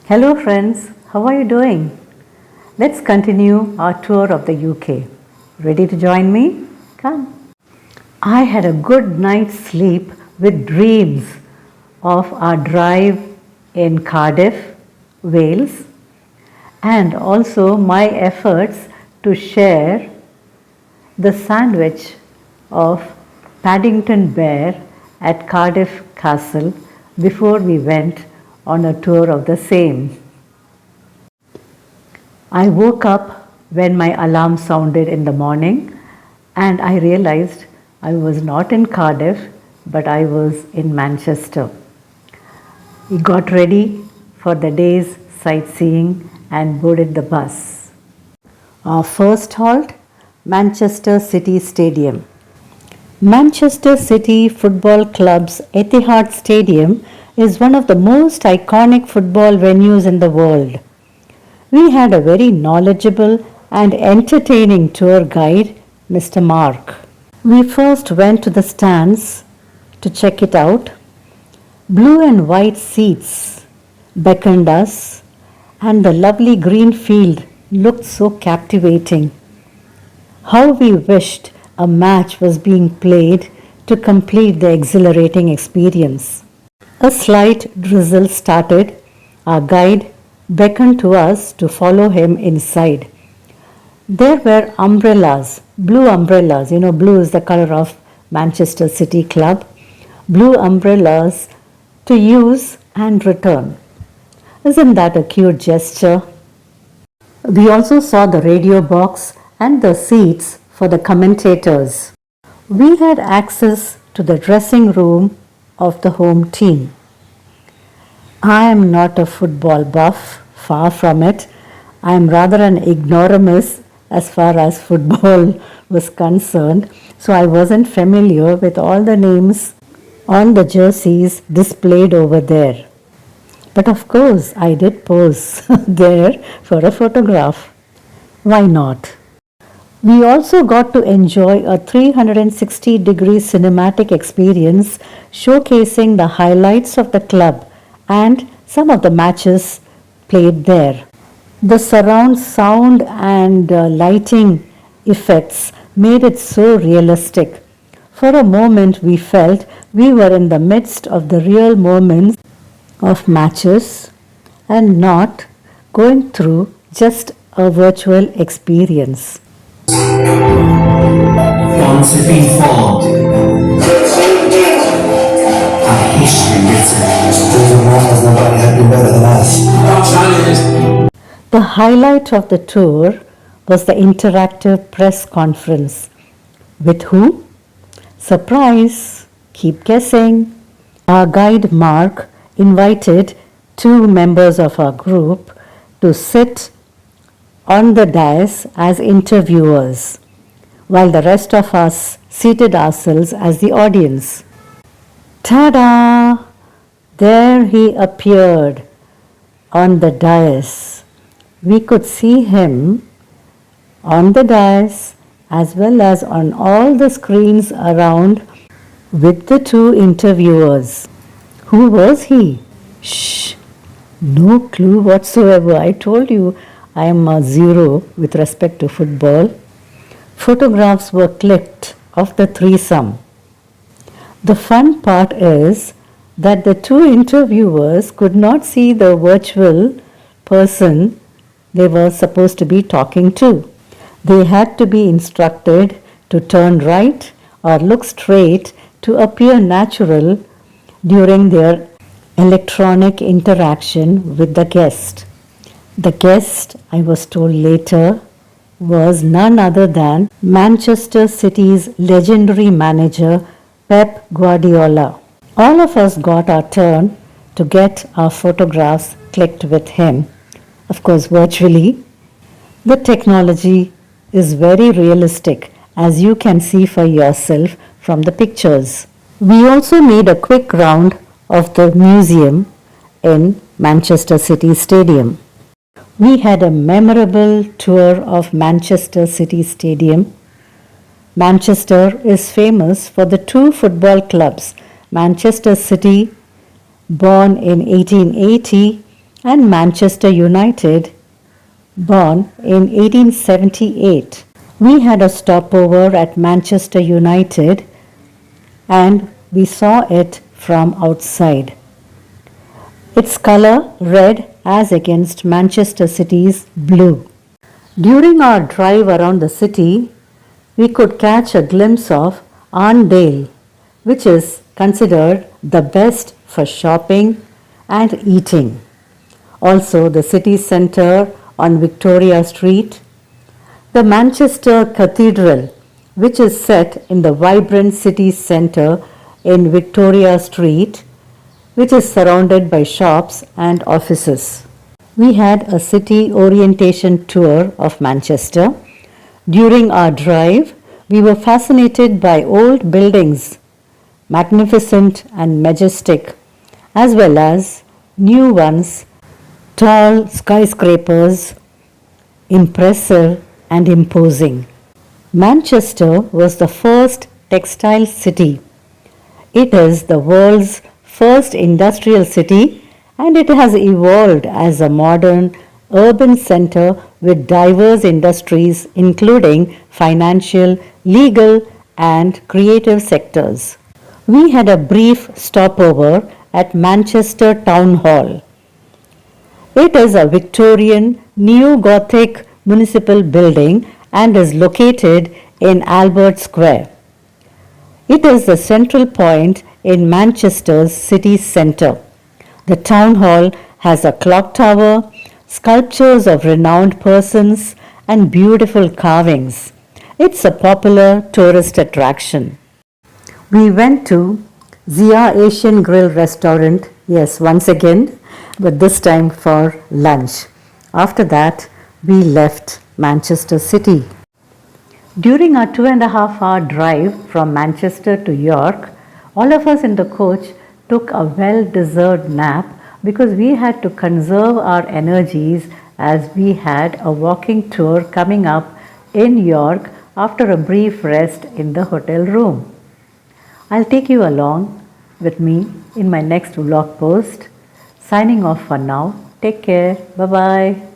Hello, friends. How are you doing? Let's continue our tour of the UK. Ready to join me? Come. I had a good night's sleep with dreams of our drive in Cardiff, Wales, and also my efforts to share the sandwich of Paddington Bear at Cardiff Castle before we went on a tour of the same. I woke up when my alarm sounded in the morning and I realized I was not in Cardiff but I was in Manchester. We got ready for the day's sightseeing and boarded the bus. Our first halt, Manchester City Stadium. Manchester City Football Club's Etihad Stadium is one of the most iconic football venues in the world. We had a very knowledgeable and entertaining tour guide, Mr. Mark. We first went to the stands to check it out. Blue and white seats beckoned us, and the lovely green field looked so captivating. How we wished a match was being played to complete the exhilarating experience. A slight drizzle started. Our guide beckoned to us to follow him inside. There were umbrellas, blue umbrellas. Blue is the color of Manchester City Club. Blue umbrellas to use and return. Isn't that a cute gesture? We also saw the radio box and the seats for the commentators. We had access to the dressing room of the home team. I am not a football buff, far from it. I am rather an ignoramus as far as football was concerned, so I wasn't familiar with all the names on the jerseys displayed over there. But of course, I did pose there for a photograph. Why not? We also got to enjoy a 360-degree cinematic experience showcasing the highlights of the club and some of the matches played there. The surround sound and lighting effects made it so realistic. For a moment we felt we were in the midst of the real moments of matches and not going through just a virtual experience. Once had been formed, a history written. Doesn't matter, nobody had been better than us. The highlight of the tour was the interactive press conference. With who? Surprise! Keep guessing. Our guide Mark invited 2 members of our group to sit on the dais as interviewers, while the rest of us seated ourselves as the audience. Ta-da! There he appeared on the dais. We could see him on the dais as well as on all the screens around with the 2 interviewers. Who was he? Shh! No clue whatsoever. I told you I am a zero with respect to football. Photographs were clicked of the threesome. The fun part is that the 2 interviewers could not see the virtual person they were supposed to be talking to. They had to be instructed to turn right or look straight to appear natural during their electronic interaction with the guest. The guest, I was told later, was none other than Manchester City's legendary manager Pep Guardiola. All of us got our turn to get our photographs clicked with him, of course virtually. The technology is very realistic, as you can see for yourself from the pictures. We also made a quick round of the museum in Manchester City Stadium. We had a memorable tour of Manchester City Stadium. Manchester is famous for the 2 football clubs, Manchester City, born in 1880, and Manchester United, born in 1878. We had a stopover at Manchester United and we saw it from outside. Its color red as against Manchester City's blue. During our drive around the city, we could catch a glimpse of Arndale, which is considered the best for shopping and eating. Also, the city centre on Victoria Street, the Manchester Cathedral, which is set in the vibrant city centre in Victoria Street, which is surrounded by shops and offices. We had a city orientation tour of Manchester. During our drive, we were fascinated by old buildings, magnificent and majestic, as well as new ones, tall skyscrapers, impressive and imposing. Manchester was the first textile city. It is the world's first industrial city and it has evolved as a modern urban center with diverse industries including financial, legal and creative sectors. We had a brief stopover at Manchester Town Hall. It is a Victorian neo-Gothic municipal building and is located in Albert Square. It is the central point in Manchester's city centre. The town hall has a clock tower, sculptures of renowned persons, and beautiful carvings. It's a popular tourist attraction. We went to Zia Asian Grill restaurant, yes, once again, but this time for lunch. After that, we left Manchester City. During our 2.5 hour drive from Manchester to York, all of us in the coach took a well-deserved nap because we had to conserve our energies as we had a walking tour coming up in York after a brief rest in the hotel room. I'll take you along with me in my next vlog post. Signing off for now. Take care. Bye-bye.